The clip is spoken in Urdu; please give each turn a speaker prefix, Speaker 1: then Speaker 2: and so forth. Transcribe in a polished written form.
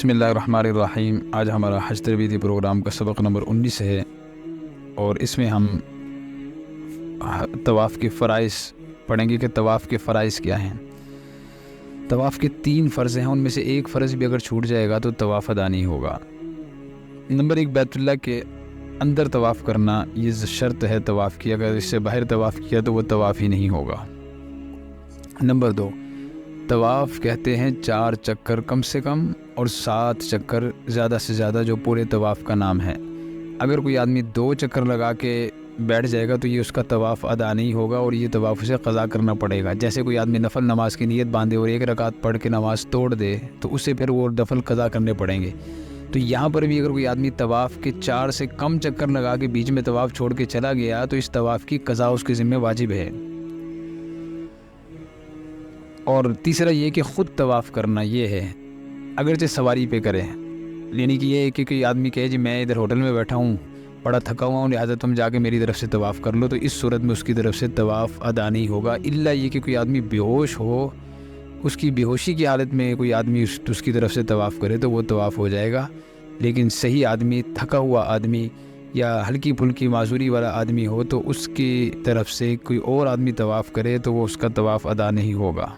Speaker 1: بسم اللہ الرحمن الرحیم۔ آج ہمارا حج تربیتی پروگرام کا سبق نمبر 19 ہے، اور اس میں ہم طواف کے فرائض پڑھیں گے کہ طواف کے فرائض کیا ہیں۔ طواف کے 3 فرض ہیں، ان میں سے ایک فرض بھی اگر چھوٹ جائے گا تو طواف ادا نہیں ہوگا۔ نمبر 1، بیت اللہ کے اندر طواف کرنا، یہ شرط ہے طواف کی، اگر اس سے باہر طواف کیا تو وہ طواف ہی نہیں ہوگا۔ نمبر 2، طواف کہتے ہیں 4 چکر کم سے کم اور 7 چکر زیادہ سے زیادہ، جو پورے طواف کا نام ہے۔ اگر کوئی آدمی 2 چکر لگا کے بیٹھ جائے گا تو یہ اس کا طواف ادا نہیں ہوگا اور یہ طواف اسے قضا کرنا پڑے گا۔ جیسے کوئی آدمی نفل نماز کی نیت باندھے اور 1 رکعت پڑھ کے نماز توڑ دے تو اسے پھر وہ نفل قضا کرنے پڑیں گے۔ تو یہاں پر بھی اگر کوئی آدمی طواف کے 4 سے کم چکر لگا کے بیچ میں طواف چھوڑ کے چلا گیا تو اس طواف کی قضا اس کے ذمہ واجب ہے۔ اور تیسرا یہ کہ خود طواف کرنا، یہ ہے اگرچہ سواری پہ کرے، یعنی کہ یہ ہے کہ کوئی آدمی کہے جی میں ادھر ہوٹل میں بیٹھا ہوں، بڑا تھکا ہوا ہوں، لہٰذا تم جا کے میری طرف سے طواف کر لو، تو اس صورت میں اس کی طرف سے طواف ادا نہیں ہوگا، الا یہ کہ کوئی آدمی بے ہوش ہو، اس کی بے ہوشی کی حالت میں کوئی آدمی اس کی طرف سے طواف کرے تو وہ طواف ہو جائے گا۔ لیکن صحیح آدمی، تھکا ہوا آدمی یا ہلکی پھلکی معذوری والا آدمی ہو تو اس کی طرف سے کوئی اور آدمی طواف کرے تو وہ اس کا طواف ادا نہیں ہوگا۔